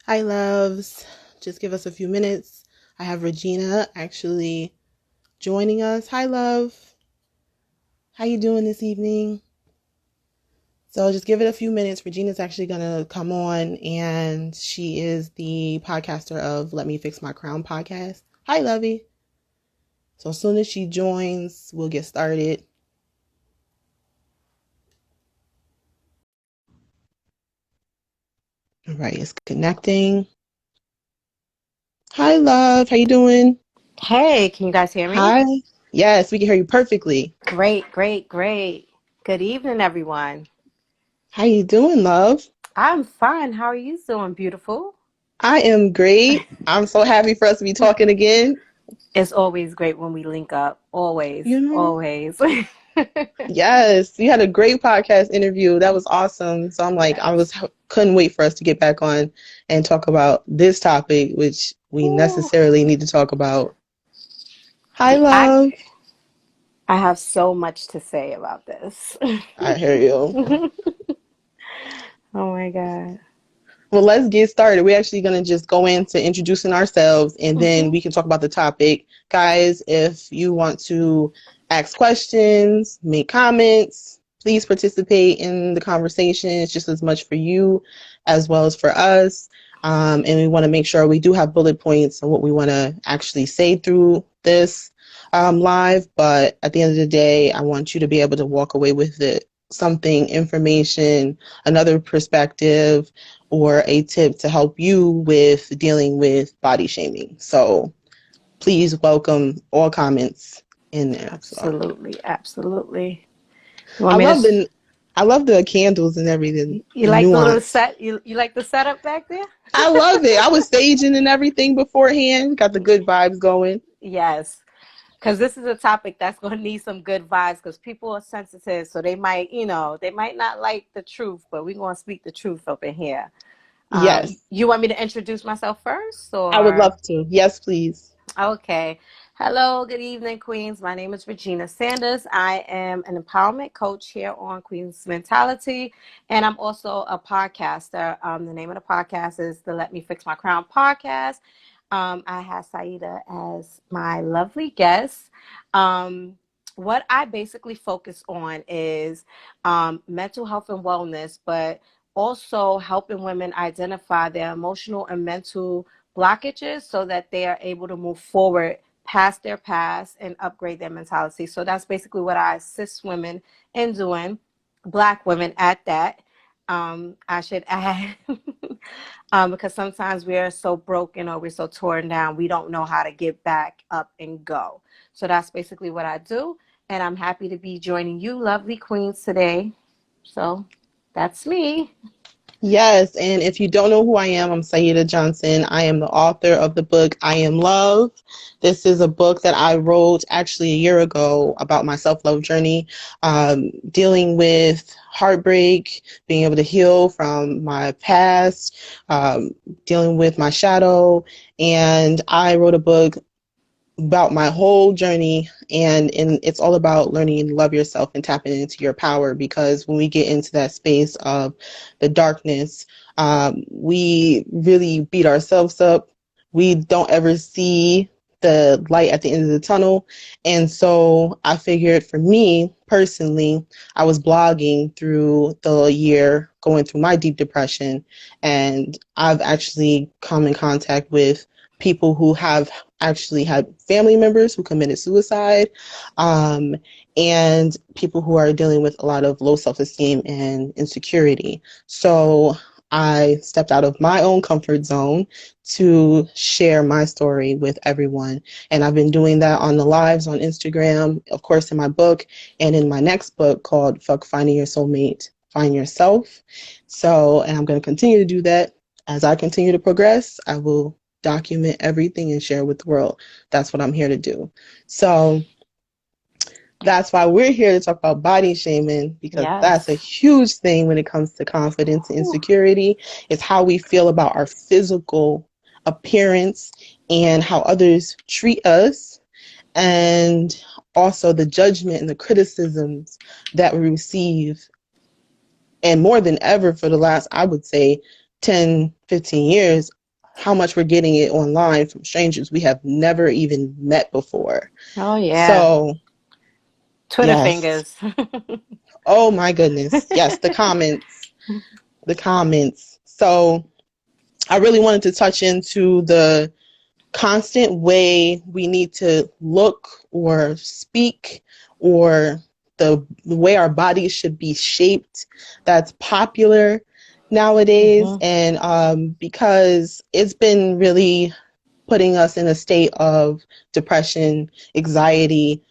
Hi, loves. Just give us a few minutes. I have Regina actually joining us. Hi, love. How you doing this evening? So just give it a few minutes. Regina's actually gonna come on, and she is the podcaster of Let Me Fix My Crown podcast. Hi, lovey. So as soon as she joins, we'll get started. All right, it's connecting. Hi, love. How you doing? Hey, can you guys hear me? Hi. Yes, we can hear you perfectly. Great, great, great. Good evening, everyone. How you doing, love? I'm fine. How are you doing, beautiful? I am great. I'm so happy for us to be talking again. It's always great when we link up. Always, You know? always. Yes, you had a great podcast interview. That was awesome. So I'm like, Yes. couldn't wait for us to get back on and talk about this topic, which we Ooh. necessarily need to talk about. Hi, I love. I have so much to say about this. I hear you. Oh my God. Well, let's get started. We're actually going to just go into introducing ourselves and then Hmm. we can talk about the topic. Guys, if you want to ask questions, make comments, please participate in the conversation. It's just as much for you as well as for us. And we want to make sure we do have bullet points on what we want to actually say through this live. But at the end of the day, I want you to be able to walk away with it, something, information, another perspective, or a tip to help you with dealing with body shaming. So please welcome all comments in there. So Absolutely, absolutely. You want I me to? love the I love the candles and everything, You the like the little nuance. set? You like the setup back there? I love it. I was staging and everything beforehand. Got the good vibes going. Yes. Because this is a topic that's going to need some good vibes because people are sensitive. So they might not like the truth, but we're going to speak the truth up in here. Yes, You want me to introduce myself first I would or? love to. Yes, please. Okay. Hello, good evening, Queens. My name is Regina Sanders. I am an empowerment coach here on Queens Mentality, and I'm also a podcaster. The name of the podcast is the Let Me Fix My Crown podcast. I have Saida as my lovely guest. Um, what I basically focus on is mental health and wellness, but also helping women identify their emotional and mental blockages so that they are able to move forward past their past and upgrade their mentality. So that's basically what I assist women in doing, Black women at that. I should add, because sometimes we are so broken or we're so torn down, we don't know how to get back up and go. So that's basically what I do. And I'm happy to be joining you, lovely queens, today. So that's me. Yes, and if you don't know who I am, I'm Saida Johnson. I am the author of the book I Am Love. This is a book that I wrote actually a year ago about my self-love journey, dealing with heartbreak, being able to heal from my past, dealing with my shadow. And I wrote a book about my whole journey, and it's all about learning to love yourself and tapping into your power, because when we get into that space of the darkness, we really beat ourselves up. We don't ever see the light at the end of the tunnel. And so I figured, for me personally, I was blogging through the year, going through my deep depression, and I've actually come in contact with people who have actually had family members who committed suicide, um, and people who are dealing with a lot of low self-esteem and insecurity. So I stepped out of my own comfort zone to share my story with everyone. And I've been doing that on the lives on Instagram, of course, in my book, and in my next book called Fuck Finding Your Soulmate, Find Yourself. So, and I'm going to continue to do that. As I continue to progress, I will document everything and share with the world. That's what I'm here to do. So that's why we're here to talk about body shaming, because that's a Yes. huge thing when it comes to confidence and Whew. insecurity. It's how we feel about our physical appearance and how others treat us, and also the judgment and the criticisms that we receive. And more than ever, for the last, I would say, 10, 15 years, how much we're getting it online from strangers we have never even met before. Oh yeah. So, Twitter yes. fingers. Oh my goodness. Yes, the comments. The comments. So, I really wanted to touch into the constant way we need to look or speak, or the way our bodies should be shaped, that's popular nowadays. Hmm. And because it's been really putting us in a state of depression, anxiety,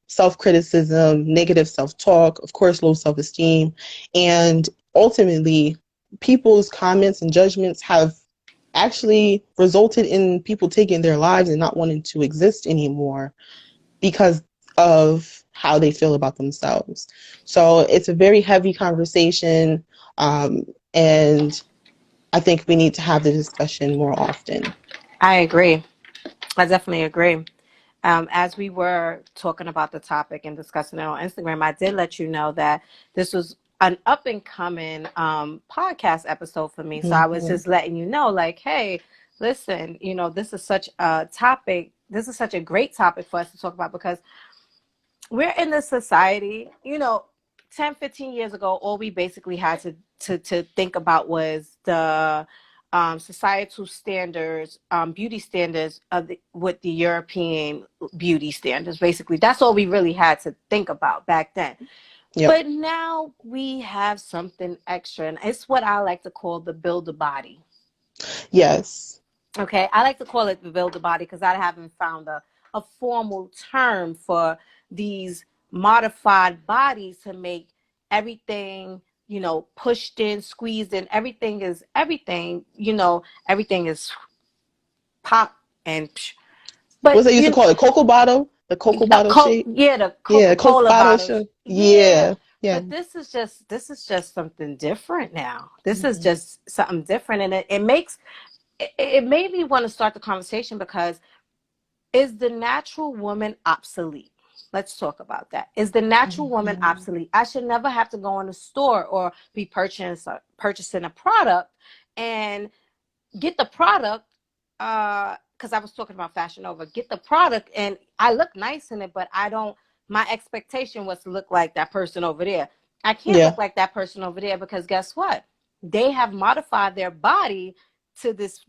self-criticism, negative self-talk, of course, low self-esteem. And ultimately, people's comments and judgments have actually resulted in people taking their lives and not wanting to exist anymore because of how they feel about themselves. So it's a very heavy conversation, and I think we need to have the discussion more often. I agree. I definitely agree. As we were talking about the topic and discussing it on Instagram, I did let you know that this was an up and coming podcast episode for me. So I was Mm-hmm. just letting you know, like, hey, listen, this is such a topic. This is such a great topic for us to talk about because we're in this society, 10, 15 years ago, all we basically had to think about was the societal standards, beauty standards with the European beauty standards. Basically, that's all we really had to think about back then. Yep. But now we have something extra, and it's what I like to call the build a body. Yes. Okay, I like to call it the build a body because I haven't found a formal term for these modified bodies to make everything, pushed in, squeezed in. Everything is everything, everything is pop and psh. What's But they used to call it? Cocoa bottle? The cocoa bottle shape? Yeah, the Yeah, Coke Coca-Cola bottle bottles. shape. Yeah. Yeah. Yeah. But this is just something different now. This is Mm-hmm. just something different, and it made me want to start the conversation because is the natural woman obsolete? Let's talk about that. Is the natural woman Mm-hmm. obsolete? I should never have to go in the store or be purchasing a product and get the product. Because I was talking about Fashion Nova, get the product and I look nice in it, but I don't. My expectation was to look like that person over there. I can't Yeah. look like that person over there because guess what? They have modified their body to this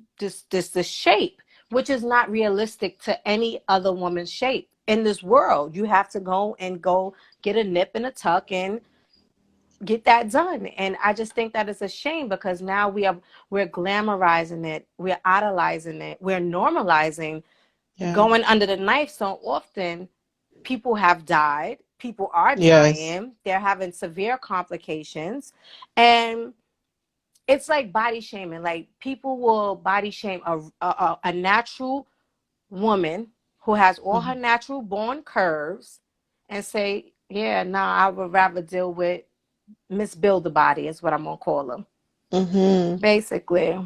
shape, which is not realistic to any other woman's shape in this world. You have to go get a nip and a tuck and get that done. And I just think that it's a shame because now we're glamorizing it, we're idolizing it, we're normalizing Yeah. going under the knife so often. People have died, people are Yes. dying, they're having severe complications, and it's like body shaming. Like people will body shame a natural woman who has all her natural born curves and say, yeah, nah, I would rather deal with Miss Build a Body is what I'm gonna call them. Mm-hmm. Basically.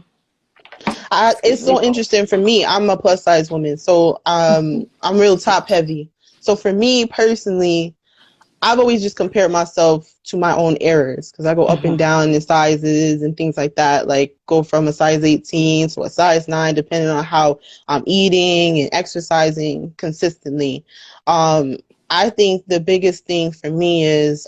It's Excuse me. so interesting for me. I'm a plus size woman, so I'm real top heavy. So for me personally, I've always just compared myself to my own errors because I go up and Mm-hmm. down in sizes and things like that. Like go from a size 18 to a size 9, depending on how I'm eating and exercising consistently. Um, I think the biggest thing for me is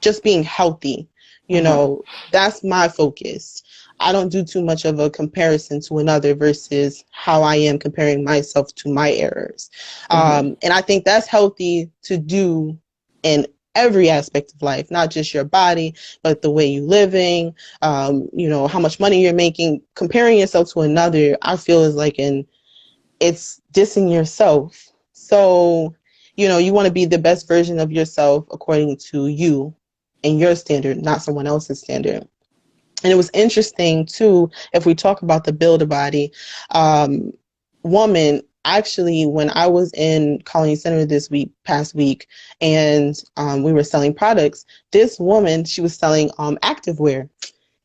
just being healthy. You Mm-hmm. know, that's my focus. I don't do too much of a comparison to another versus how I am comparing myself to my errors. Mm-hmm. And I think that's healthy to do in every aspect of life, not just your body, but the way you're living, how much money you're making. Comparing yourself to another, I feel is like it's dissing yourself. So, you want to be the best version of yourself according to you and your standard, not someone else's standard. And it was interesting too, if we talk about the build a body woman, actually, when I was in Colony Center past week, and we were selling products, this woman, she was selling activewear,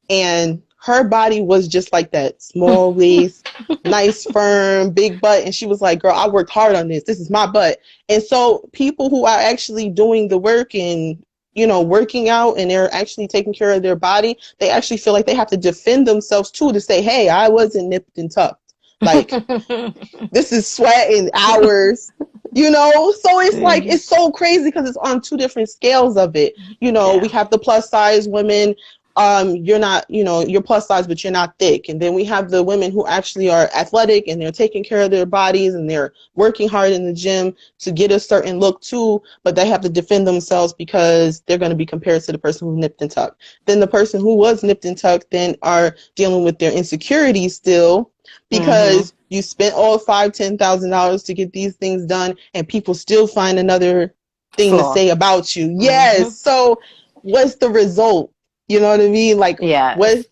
and her body was just like that, small waist, nice, firm, big butt. And she was like, girl, I worked hard on this. This is my butt. And so people who are actually doing the work and working out and they're actually taking care of their body, they actually feel like they have to defend themselves too, to say, hey, I wasn't nipped and tucked. Like, this is sweat in hours, So it's like, it's so crazy because it's on two different scales of it. We have the plus size women. You're not, you're plus size, but you're not thick. And then we have the women who actually are athletic and they're taking care of their bodies and they're working hard in the gym to get a certain look too, but they have to defend themselves because they're going to be compared to the person who nipped and tucked. Then the person who was nipped and tucked then are dealing with their insecurities still, because you spent all $5,000-$10,000 to get these things done and people still find another thing to say about you. Yes. So what's the result? You know what I mean? Like, what,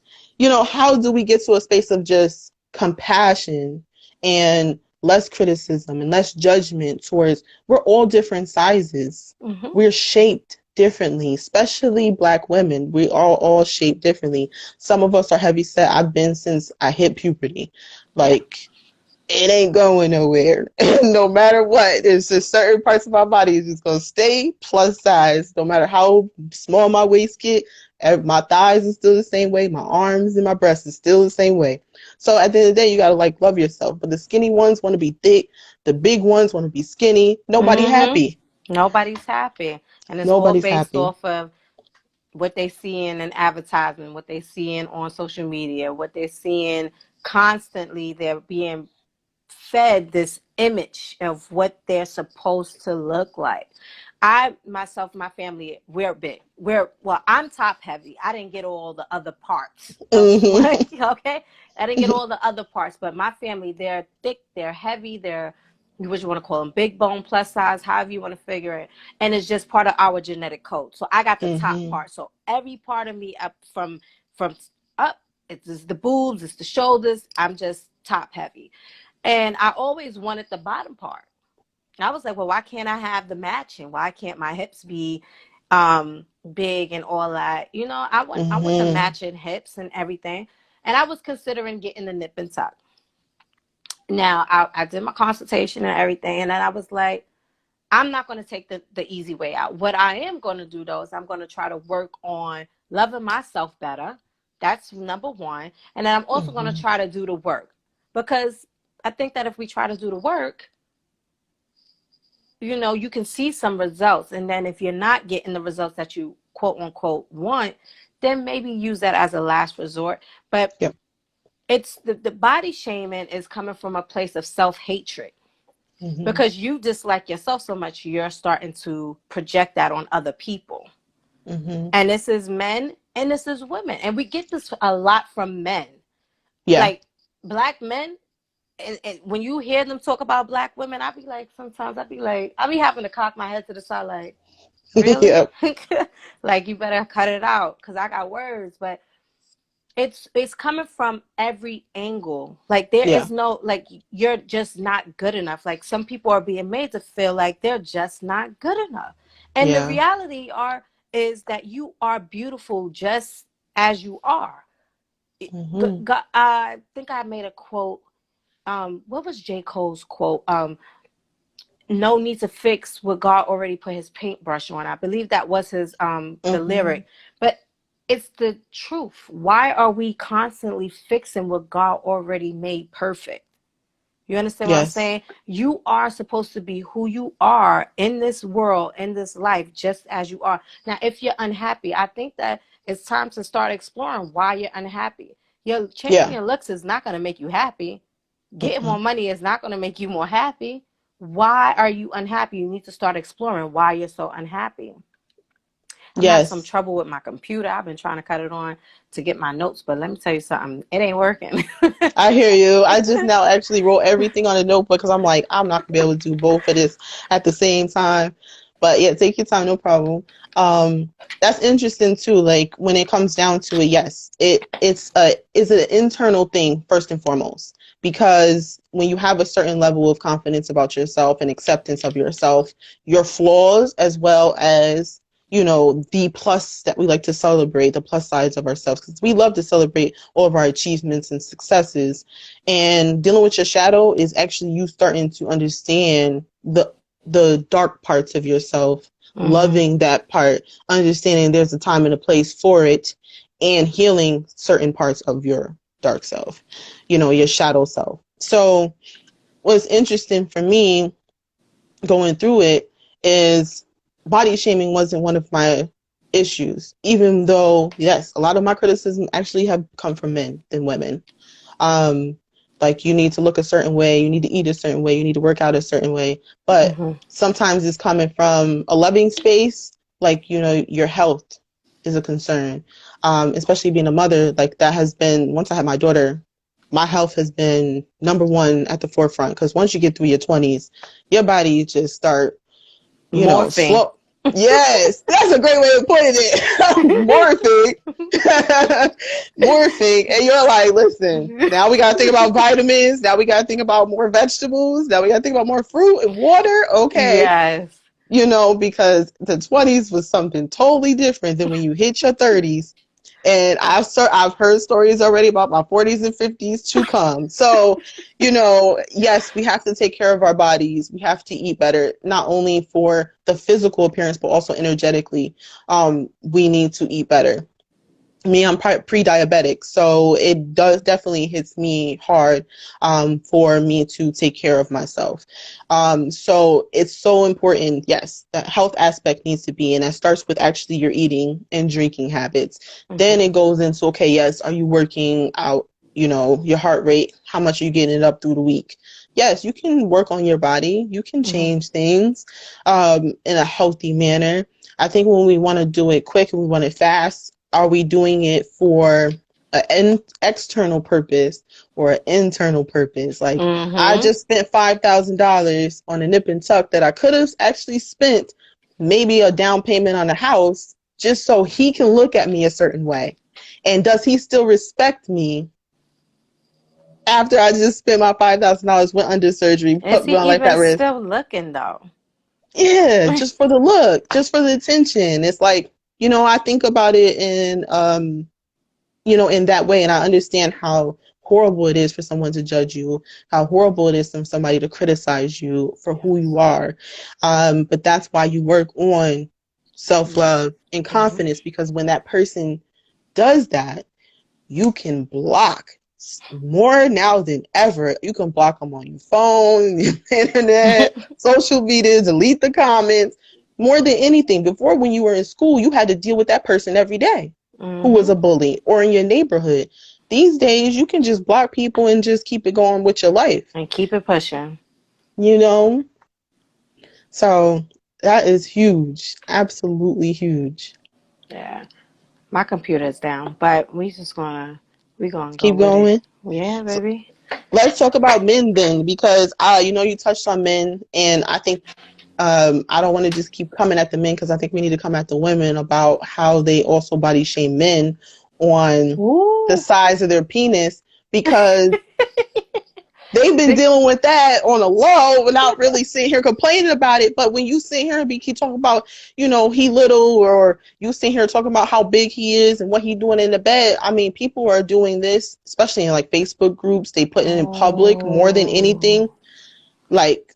how do we get to a space of just compassion and less criticism and less judgment towards, we're all different sizes. We're shaped differently, especially Black women. We are all shaped differently. Some of us are heavy set. I've been since I hit puberty. Like, it ain't going nowhere. No matter what, there's just certain parts of my body is just going to stay plus size. No matter how small my waist get, my thighs is still the same way. My arms and my breasts is still the same way. So at the end of the day, you got to like love yourself. But the skinny ones want to be thick. The big ones want to be skinny. Nobody happy. Nobody's happy. And it's all based off of what they see in an advertisement, what they see in on social media, what they're seeing constantly. They're being fed this image of what they're supposed to look like. I, myself, my family, we're big. I'm top heavy. I didn't get all the other parts. Okay? I didn't get all the other parts, but my family, they're thick, they're heavy, they're, what you want to call them, big bone, plus size, however you want to figure it. And it's just part of our genetic code. So I got the top part. So every part of me up from up, it's the boobs, it's the shoulders. I'm just top heavy. And I always wanted the bottom part. I was like, well, why can't I have the matching? Why can't my hips be big and all that? I want the matching hips and everything. And I was considering getting the nip and tuck. Now, I did my consultation and everything. And then I was like, I'm not going to take the easy way out. What I am going to do, though, is I'm going to try to work on loving myself better. That's number one. And then I'm also going to try to do the work. Because I think that if we try to do the work, you can see some results. And then if you're not getting the results that you quote unquote want, then maybe use that as a last resort. But it's the body shaming is coming from a place of self-hatred. Because you dislike yourself so much, you're starting to project that on other people. And this is men and this is women. And we get this a lot from men. Like Black men. And when you hear them talk about Black women, I be like, sometimes I be having to cock my head to the side, like, really? Like, you better cut it out because I got words. But it's coming from every angle. Like, there is no, like, you're just not good enough. Like, some people are being made to feel like they're just not good enough. And the reality is that you are beautiful just as you are. I think I made a quote. What was J. Cole's quote? No need to fix what God already put his paintbrush on. I believe that was his the lyric. But it's the truth. Why are we constantly fixing what God already made perfect? You understand what I'm saying? You are supposed to be who you are in this world, in this life, just as you are. Now, if you're unhappy, I think that it's time to start exploring why you're unhappy. Changing your looks is not going to make you happy. Getting more money is not going to make you more happy. Why are you unhappy? You need to start exploring why you're so unhappy. I'm having some trouble with my computer. I've been trying to cut it on to get my notes, but let me tell you something. It ain't working. I hear you. I just now actually wrote everything on a notebook because I'm like, I'm not going to be able to do both of this at the same time. But yeah, take your time, no problem. That's interesting too. Like when it comes down to it, yes, it's an internal thing first and foremost. Because when you have a certain level of confidence about yourself and acceptance of yourself, your flaws as well as, the plus that we like to celebrate, the plus sides of ourselves, because we love to celebrate all of our achievements and successes. And dealing with your shadow is actually you starting to understand the dark parts of yourself, loving that part, understanding there's a time and a place for it, and healing certain parts of your dark self, your shadow self. So what's interesting for me going through it is body shaming wasn't one of my issues, even though, yes, a lot of my criticism actually have come from men than women. Um, like, you need to look a certain way, you need to eat a certain way, you need to work out a certain way. But sometimes it's coming from a loving space, like, your health is a concern. Especially being a mother, like, that has been, once I had my daughter, my health has been number one at the forefront. Because once you get through your 20s, your body just start, Morphing. slow. Yes, that's a great way of putting it. Morphing. Morphing. And you're like, listen, now we got to think about vitamins. Now we got to think about more vegetables. Now we got to think about more fruit and water. Okay. Yes. Because the 20s was something totally different than when you hit your 30s. And I've heard stories already about my 40s and 50s to come. So, yes, we have to take care of our bodies. We have to eat better, not only for the physical appearance, but also energetically. We need to eat better. I'm pre-diabetic, so it definitely hits me hard for me to take care of myself. So it's so important, yes, that health aspect needs to be, and that starts with actually your eating and drinking habits. Then it goes into, okay, yes, are you working out, your heart rate, how much are you getting it up through the week? Yes, you can work on your body, you can change things in a healthy manner. I think when we want to do it quick and we want it fast, are we doing it for an external purpose or an internal purpose? Like, I just spent $5,000 on a nip and tuck that I could have actually spent maybe a down payment on a house just so he can look at me a certain way. And does he still respect me after I just spent my $5,000, went under surgery, Is put he my life at even risk? still looking though? Yeah, just for the look, just for the attention. It's like, I think about it in in that way. And I understand how horrible it is for someone to judge you, how horrible it is for somebody to criticize you for who you are. But that's why you work on self-love and confidence, because when that person does that, you can block more now than ever. You can block them on your phone, your internet, social media, delete the comments. More than anything, before, when you were in school, you had to deal with that person every day who was a bully, or in your neighborhood. These days, you can just block people and just keep it going with your life. And keep it pushing. So that is huge. Absolutely huge. Yeah. My computer is down, but we're gonna go Keep with it. going. Yeah, So baby. let's talk about men then, because you touched on men, and I think I don't want to just keep coming at the men, because I think we need to come at the women about how they also body shame men on the size of their penis, because they've been dealing with that on a low without really sitting here complaining about it. But when you sit here and keep talking about, he little, or you sit here talking about how big he is and what he doing in the bed. I mean, people are doing this, especially in like Facebook groups. They put it in public more than anything. Like,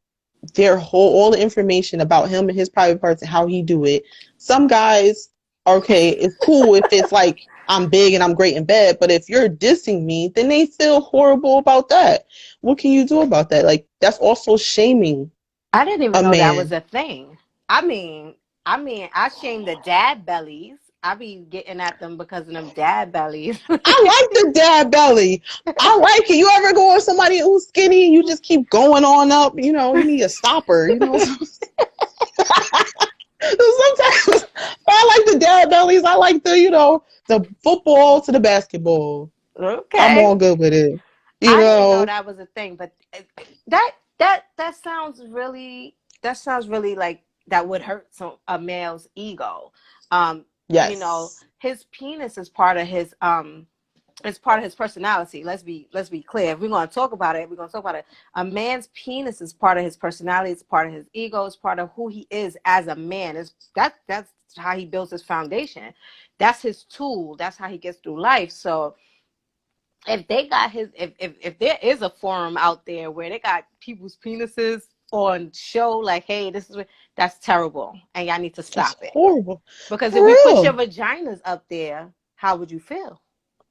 all the information about him and his private parts and how he do it. Some guys, okay, it's cool if it's like, I'm big and I'm great in bed, but if you're dissing me, then they feel horrible about that. What can you do about that? Like, that's also shaming I didn't even a know that man. was a thing. I shame the dad bellies. I be getting at them because of them dad bellies. I like the dad belly. I like it. You ever go with somebody who's skinny and you just keep going on up? You need a stopper. Sometimes I like the dad bellies. I like the football to the basketball. I'm Okay. all good with it. I didn't know that was a thing, but that sounds really like that would hurt a male's ego. Yes. His penis is part of his it's part of his personality. Let's be clear. If we're gonna talk about it, we're gonna talk about it. A man's penis is part of his personality, it's part of his ego, it's part of who he is as a man. That's how he builds his foundation. That's his tool, that's how he gets through life. So if they got if there is a forum out there where they got people's penises on show, like, hey, this is what, that's terrible, and y'all need to That's stop it. horrible. Because For if we put your real. vaginas up there, how would you feel?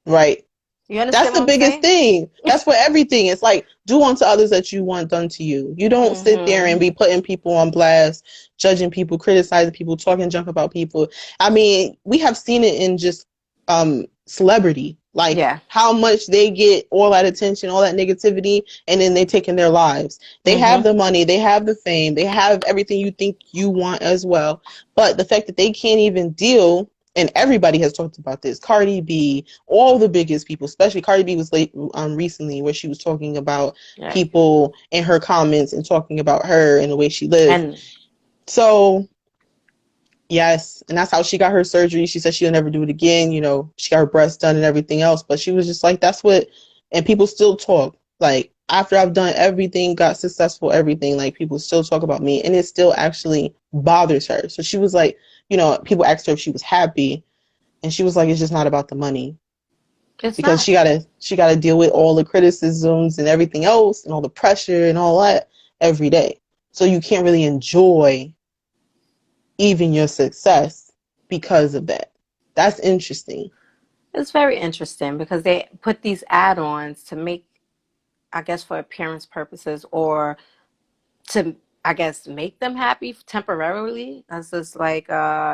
Right. You That's understand what the I'm biggest saying? thing. That's for everything. It's like do unto others that you want done to you. You don't sit there Mm-hmm. and be putting people on blast, judging people, criticizing people, talking junk about people. I mean, we have seen it in just celebrity, like Yeah. how much they get all that attention, all that negativity, and then they taking their lives. They have Mm-hmm. the money, they have the fame, they have everything you think you want as well. But the fact that they can't even deal, and everybody has talked about this. Cardi B, all the biggest people, especially Cardi B was late recently where she was talking about Right. people in her comments and talking about her and the way she lived. And So yes, and that's how she got her surgery. She said she'll never do it again. You know, she got her breast done and everything else. But she was just like, that's what, and people still talk. Like, after I've done everything, got successful, everything, like, people still talk about me, and it still actually bothers her. So she was like, people asked her if she was happy, and she was like, it's just not about the money. it's Because not. she gotta deal with all the criticisms and everything else and all the pressure and all that every day. So you can't really enjoy even your success because of that. That's interesting. It's very interesting because they put these add-ons to make, I guess, for appearance purposes, or to, I guess, make them happy temporarily. That's just like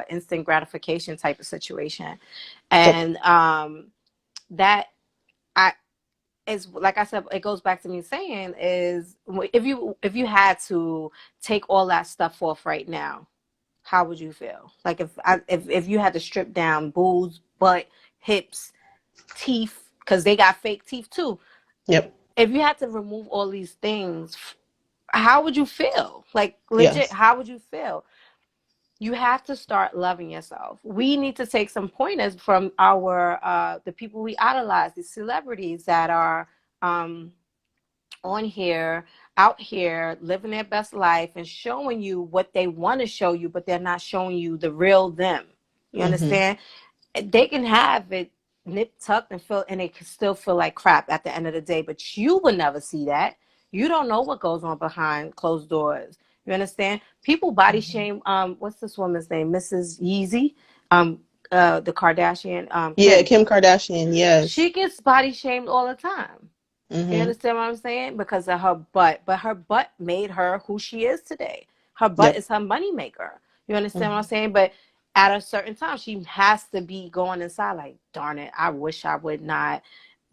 instant gratification type of situation. Yep. And that I is, like I said, it goes back to me saying is, if you had to take all that stuff off right now, how would you feel? Like if you had to strip down boobs, butt, hips, teeth, because they got fake teeth too. Yep. If you had to remove all these things, how would you feel? Like, legit, Yes. how would you feel? You have to start loving yourself. We need to take some pointers from our the people we idolize, these celebrities that are um, on here, out here, living their best life and showing you what they want to show you, but they're not showing you the real them. You Mm-hmm. understand? They can have it nipped, tucked, and feel, and it can still feel like crap at the end of the day. But you would never see that. You don't know what goes on behind closed doors. You understand? People body Mm-hmm. shame. What's this woman's name? Mrs. Yeezy. Um, the Kardashian. Yeah, Kim. Kim Kardashian. Yes. She gets body shamed all the time. You Mm-hmm. understand what I'm saying? Because of her butt. But her butt made her who she is today. Her butt Yep. is her money maker. You understand what I'm Mm-hmm. saying? But at a certain time, she has to be going inside like, darn it, I wish I would not,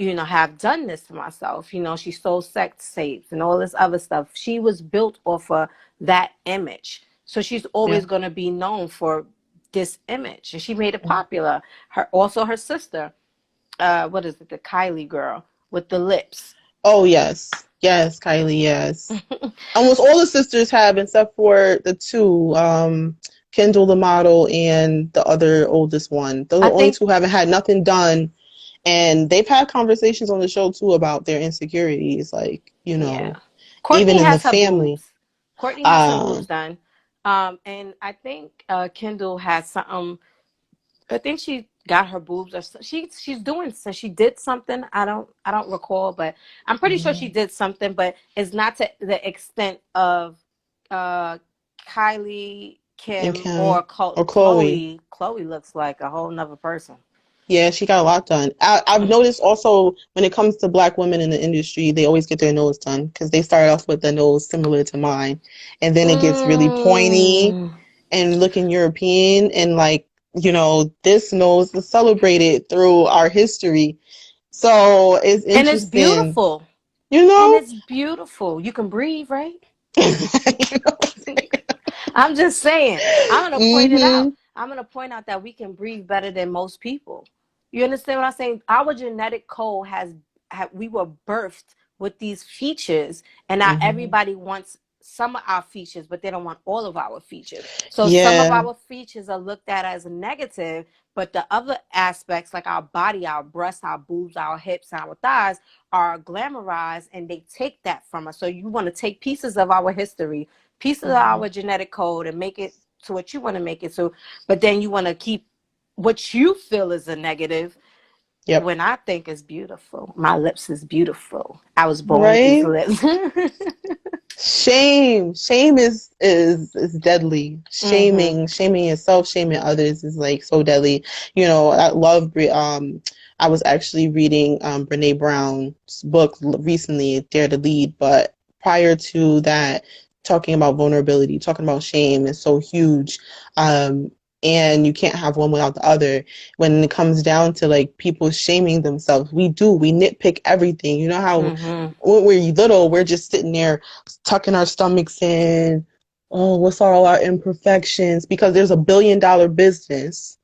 have done this to myself. She sold sex tapes and all this other stuff. She was built off of that image. So she's Yeah. always going to be known for this image. And she made it Mm-hmm. popular. Her sister, what is it, the Kylie girl with the lips. Oh yes. Yes, Kylie, yes. Almost all the sisters have, except for the two, Kendall the model and the other oldest one. Those are I the only think, two who haven't had nothing done. And they've had conversations on the show too about their insecurities, like, yeah. even Courtney in the has her family. boobs. Courtney has her Um, boobs done. And I think Kendall has something. I think she got her boobs, or she's doing, so she did something. I don't recall, but I'm pretty sure she mhm. did something. But it's not to the extent of uh, Kylie, And Kim, or Kim or Chloe. Chloe. Chloe looks like a whole nother person. Yeah, she got a lot done. I've Mm. noticed also when it comes to black women in the industry, they always get their nose done because they start off with a nose similar to mine, and then it gets really pointy Mm. and looking European, and like, this nose is celebrated through our history. So it's And it's interesting, beautiful. you And know? it's beautiful. You can breathe, right? You know? I'm just saying. I'm gonna point it out. Mm-hmm. I'm gonna point out that we can breathe better than most people. You understand what I'm saying? Our genetic code we were birthed with these features, and now Mm-hmm. everybody wants some of our features, but they don't want all of our features. So some of Yeah. our features are looked at as a negative, but the other aspects, like our body, our breasts, our boobs, our hips, our thighs, are glamorized, and they take that from us. So you want to take pieces of our history, pieces of Mm-hmm. our genetic code, and make it to what you want to make it to, but then you want to keep what you feel is a negative, Yep. when I think it's beautiful, my lips is beautiful. I was born with these Right? lips. Shame is deadly. Hmm. Shaming yourself, shaming others is like so deadly. I love I was actually reading Brene Brown's book recently, Dare to Lead, but prior to that, talking about vulnerability, talking about shame is so huge. Um and you can't have one without the other. When it comes down to like people shaming themselves, we nitpick everything. You know how Hmm. when we're little, we're just sitting there tucking our stomachs in. Oh, what's all our imperfections? Because there's $1 billion business,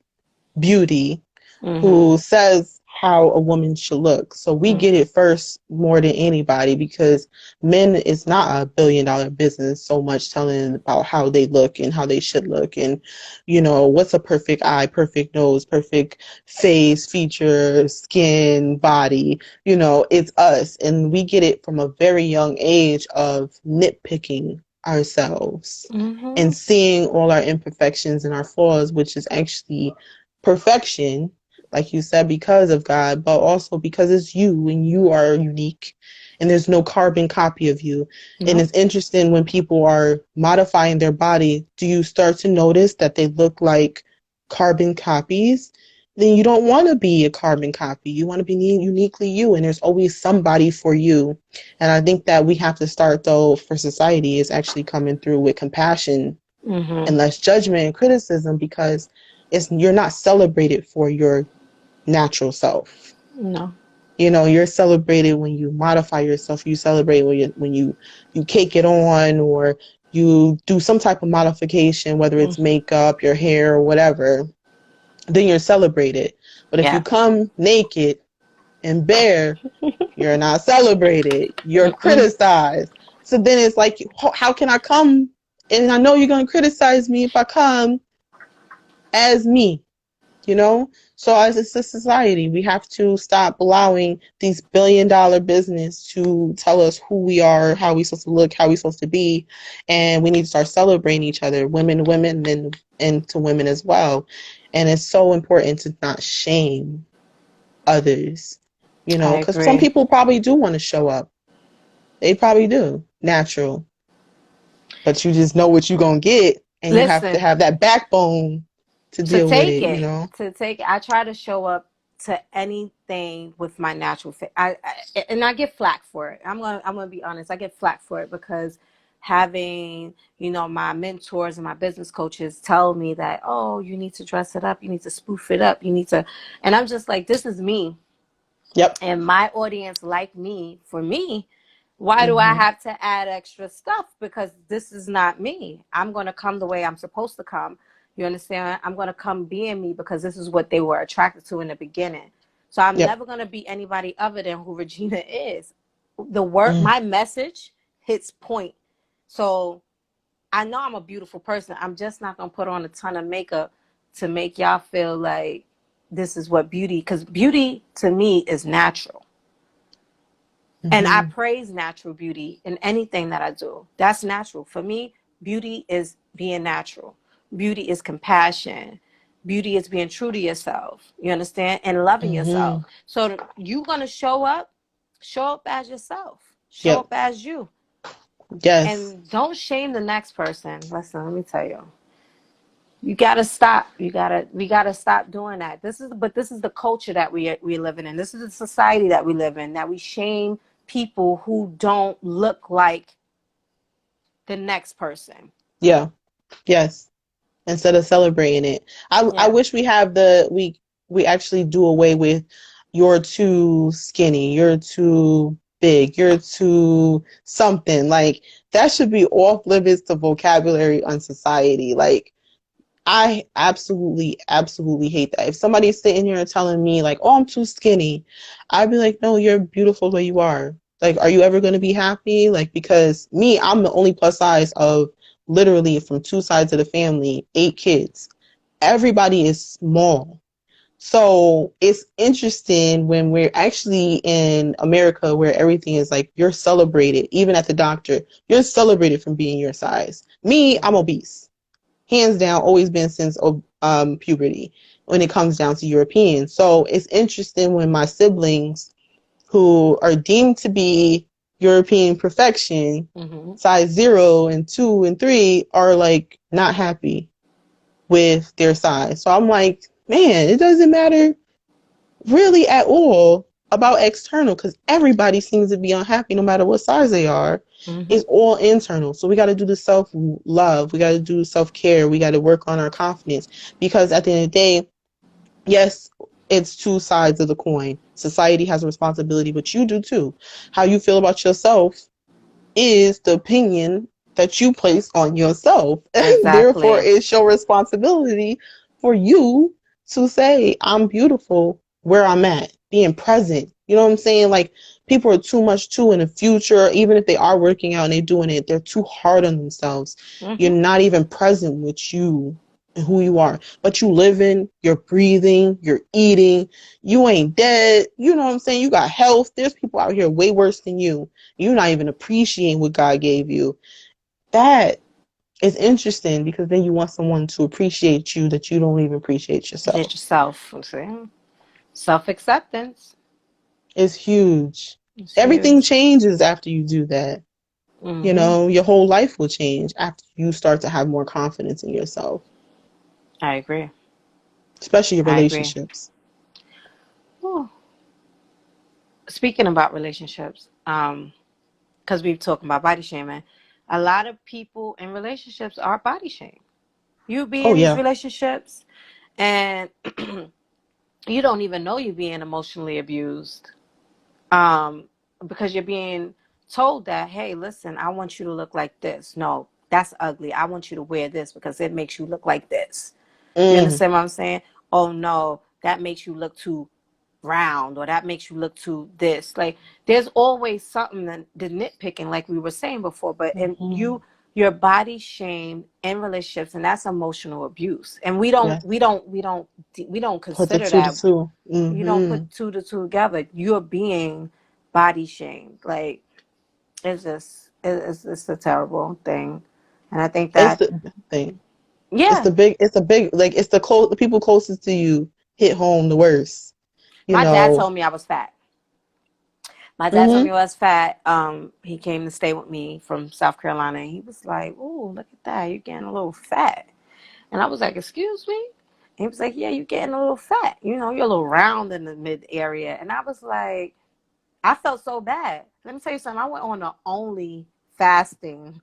beauty, Hmm. who says how a woman should look. So we get Hmm. it first more than anybody because men is not $1 billion business so much telling about how they look and how they should look and what's a perfect eye, perfect nose, perfect face, feature, skin, body. It's us and we get it from a very young age of nitpicking ourselves Hmm. and seeing all our imperfections and our flaws, which is actually perfection, like you said, because of God, but also because it's you and you are unique and there's no carbon copy of you. And Nope. it's interesting when people are modifying their body, do you start to notice that they look like carbon copies? Then you don't want to be a carbon copy. You want to be uniquely you, and there's always somebody for you. And I think that we have to start, though, for society, is actually coming through with compassion Hmm. and less judgment and criticism because you're not celebrated for your natural self. No. You're celebrated when you modify yourself. You celebrate when you cake it on or you do some type of modification, whether it's makeup, your hair, or whatever. Then you're celebrated. But if you Yeah. come naked and bare, you're not celebrated. You're Mm-mm. criticized. So then it's like, how can I come? And I know you're going to criticize me if I come as me, you know? So as a society, we have to stop allowing these $1 billion business to tell us who we are, how we supposed to look, how we supposed to be. And we need to start celebrating each other, women to women, men and to women as well. And it's so important to not shame others, I because some agree. people probably do want to show up. They probably do, natural. But you just know what you're going to get. And you have to Listen, have that backbone to to deal with take it. it, I try to show up to anything with my natural face. And I get flack for it. I'm gonna be honest. I get flack for it because having my mentors and my business coaches tell me that, oh, you need to dress it up, you need to spoof it up, you need to, and I'm just like, this is me Yep. and my audience like me. For me, why do I Mm-hmm. have to add extra stuff? Because this is not me. I'm going to come the way I'm supposed to come. You understand? I'm going to come being me because this is what they were attracted to in the beginning. So I'm Yep. never going to be anybody other than who Regina is. The word, Mm. my message hits point. So I know I'm a beautiful person. I'm just not going to put on a ton of makeup to make y'all feel like this is what beauty, because beauty to me is natural. And I Mm-hmm. praise natural beauty in anything that I do. That's natural. For me, beauty is being natural. Beauty is compassion. Beauty is being true to yourself. You understand? And loving Mm-hmm. yourself. So you're going to show up as yourself. Show Yep. up as you. Yes. And don't shame the next person. Listen, let me tell you. You gotta stop. We gotta stop doing that. This is the culture that we living in. This is the society that we live in. That we shame people who don't look like the next person. Yeah. Yes. Instead of celebrating it, I Yeah. wish we actually do away with you're too skinny, you're too big, you're too something like that should be off limits to vocabulary on society. Like I absolutely, absolutely hate that. If somebody's sitting here telling me like, "Oh, I'm too skinny," I'd be like, "No, you're beautiful the way you are." Like, are you ever going to be happy? Like, because me, I'm the only plus size of literally from two sides of the family, 8 kids. Everybody is small. So it's interesting when we're actually in America where everything is like you're celebrated, even at the doctor, you're celebrated from being your size. Me, I'm obese hands down always been since puberty when it comes down to Europeans. So it's interesting when my siblings, who are deemed to be European perfection, size 0 and 2 and 3, are like not happy with their size. So I'm like, man, it doesn't matter really at all about external, because everybody seems to be unhappy no matter what size they are. It's all internal. So we got to do the self-love. We got to do self-care. We got to work on our confidence, because at the end of the day, yes, it's two sides of the coin. Society has a responsibility, but you do too. How you feel about yourself is the opinion that you place on yourself. Exactly. And therefore, it's your responsibility for you to say, I'm beautiful where I'm at, being present. You know what I'm saying? Like, people are too much too in the future, even if they are working out and they're doing it, they're too hard on themselves. You're not even present with you and who you are. But you living, you're breathing, you're eating, you ain't dead. You know what I'm saying? You got health. There's people out here way worse than you. You're not even appreciating what God gave you. That is interesting, because then you want someone to appreciate you that you don't even appreciate yourself. Appreciate yourself. Self-acceptance. It's huge. Everything changes after you do that. You know, your whole life will change after you start to have more confidence in yourself. I agree. Especially your relationships. Speaking about relationships, because we've talked about body shaming, a lot of people in relationships are body shamed. You be in these relationships and you don't even know you're being emotionally abused, because you're being told that, hey, listen, I want you to look like this. No, that's ugly. I want you to wear this because it makes you look like this. You understand what I'm saying? Oh no, that makes you look too round, or that makes you look too this. Like, there's always something that the nitpicking, like we were saying before, but your body shame in relationships, and that's emotional abuse. And we don't consider that. You don't put two to two together. You're being body shamed. Like, it's just it's a terrible thing. And I think that it's the thing. Yeah. It's a big, like, it's the people closest to you hit home the worst. My dad told me I was fat. My dad told me I was fat. He came to stay with me from South Carolina, and he was like, "Oh, look at that! You're getting a little fat." And I was like, "Excuse me?" And he was like, "Yeah, you're getting a little fat. You know, you're a little round in the mid area." And I was like, I felt so bad. Let me tell you something. I went on the only fasting.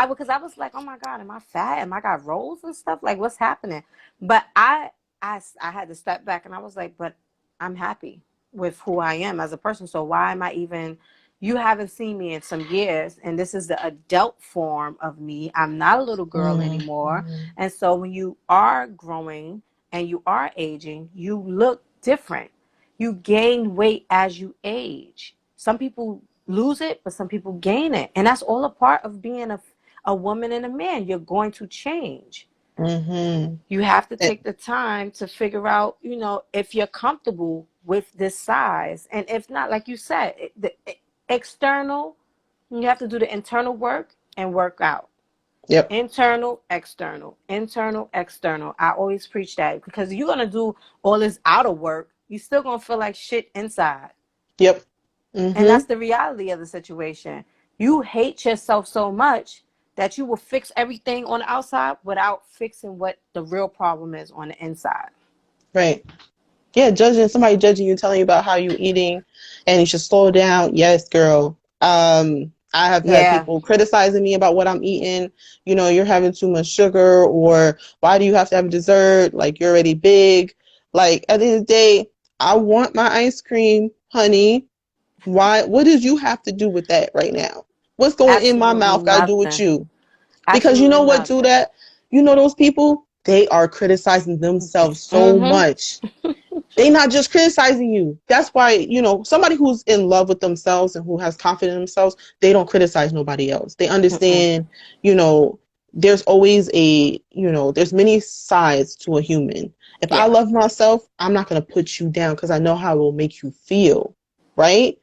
Because I was like, oh my God, am I fat? Am I got rolls and stuff? Like, what's happening? But I had to step back, and I was like, but I'm happy with who I am as a person. So why am I even, you haven't seen me in some years, and this is the adult form of me. I'm not a little girl anymore. And so when you are growing and you are aging, you look different. You gain weight as you age. Some people lose it, but some people gain it. And that's all a part of being a woman and a man. You're going to change. You have to take the time to figure out, you know, if you're comfortable with this size. And if not, like you said, external, you have to do the internal work and work out. Yep. Internal, external. Internal, external. I always preach that, because you're going to do all this outer work. You're still going to feel like shit inside. Yep. And that's the reality of the situation. You hate yourself so much that you will fix everything on the outside without fixing what the real problem is on the inside. Right. Yeah, somebody judging you, telling you about how you're eating and you should slow down. Yes, girl. I have had people criticizing me about what I'm eating. You know, you're having too much sugar, or why do you have to have dessert? Like, you're already big. Like, at the end of the day, I want my ice cream, honey. What did you have to do with that right now? What's going in my mouth got to do with you? Because you know what, do that? You know those people? They are criticizing themselves so much. They're not just criticizing you. That's why, you know, somebody who's in love with themselves and who has confidence in themselves, they don't criticize nobody else. They understand, you know, there's always there's many sides to a human. If I love myself, I'm not going to put you down because I know how it will make you feel, right?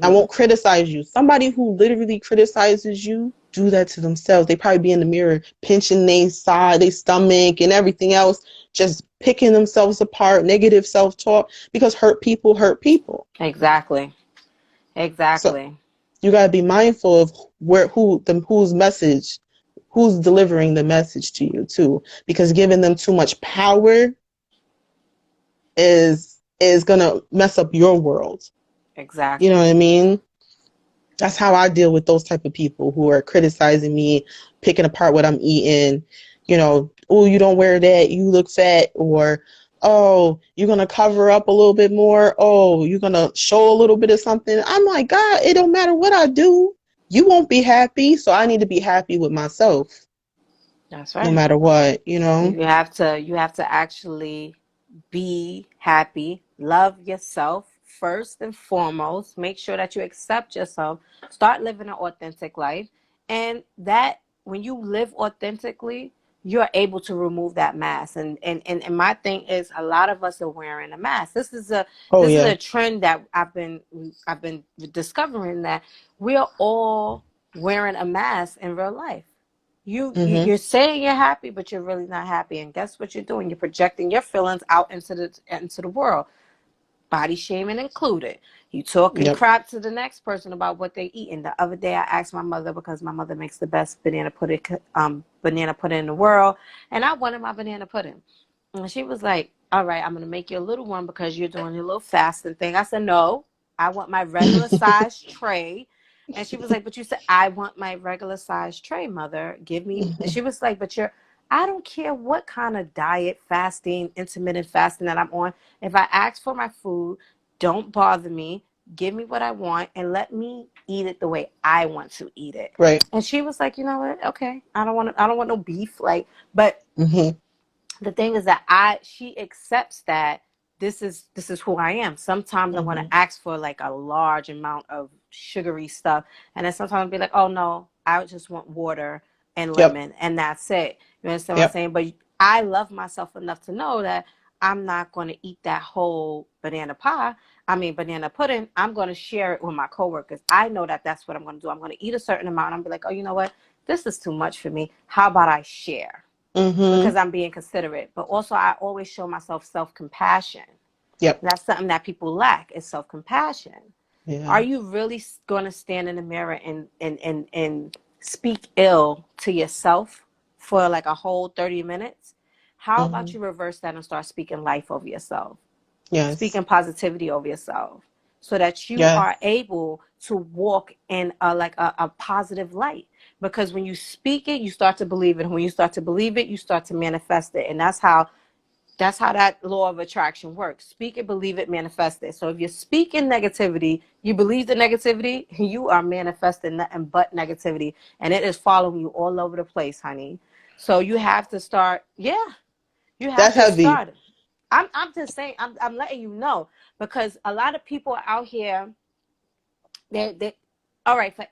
I won't criticize you. Somebody who literally criticizes you do that to themselves. They probably be in the mirror pinching their side, their stomach, and everything else, just picking themselves apart, negative self-talk, because hurt people hurt people. Exactly. So Exactly. you got to be mindful of who's delivering the message to you too, because giving them too much power is gonna mess up your world. You know what Exactly. I mean? That's how I deal with those type of people who are criticizing me, picking apart what I'm eating. Oh, you don't wear that, you look fat, or oh, you're gonna cover up a little bit more. Oh, you're gonna show a little bit of something. I'm like, God, it don't matter what I do. You won't be happy, so I need to be happy with myself, That's no right. matter what. You have to actually be happy, love yourself first and foremost, make sure that you accept yourself, start living an authentic life, and that when you live authentically, you're able to remove that mask. And my thing is, a lot of us are wearing a mask. This is a Oh this is yeah. a trend that I've been discovering, that we're all wearing a mask in real life. Mhm. You're saying you're happy, but you're really not happy. And guess what you're doing? You're projecting your feelings out into the world, body shaming included. You talking Yep. crap to the next person about what they eating. The other day, I asked my mother, because my mother makes the best banana pudding in the world, and I wanted my banana pudding. And she was like, "All right, I'm gonna make you a little one because you're doing your little fasting thing." I said, "No, I want my regular size tray." And she was like, "But you said I want my regular size tray, mother. Give me." She was like, "But you're." I don't care what kind of diet, fasting, intermittent fasting that I'm on. If I ask for my food, don't bother me. Give me what I want and let me eat it the way I want to eat it. Right. And she was like, "You know what? Okay, I don't want no beef." Like, but Mhm. the thing is that she accepts that this is who I am. Sometimes I'm going to Mhm. ask for like a large amount of sugary stuff, and then sometimes I'll be like, "Oh no, I just want water and Yep. lemon, and that's it." You understand what I'm Yep. saying? But I love myself enough to know that I'm not going to eat that whole banana pudding. I'm going to share it with my coworkers. I know that that's what I'm going to do. I'm going to eat a certain amount, and I'm be like, "Oh, you know what? This is too much for me. How about I share?" Because Mhm. I'm being considerate. But also, I always show myself self-compassion. Yep. That's something that people lack, is self-compassion. Are Yeah. you really going to stand in the mirror and speak ill to yourself for like a whole 30 minutes? How about Mhm. you reverse that and start speaking life over yourself? Yes. Speaking positivity over yourself, so that you Yeah. are able to walk in a positive light. Because when you speak it, you start to believe it. And when you start to believe it, you start to manifest it. And that's how that law of attraction works. Speak it, believe it, manifest it. So if you're speaking negativity, you believe the negativity, you are manifesting nothing but negativity, and it is following you all over the place, honey. So you have to start. Yeah, you have That's to heavy. start. I'm just saying. I'm letting you know, because a lot of people out here, they all right, for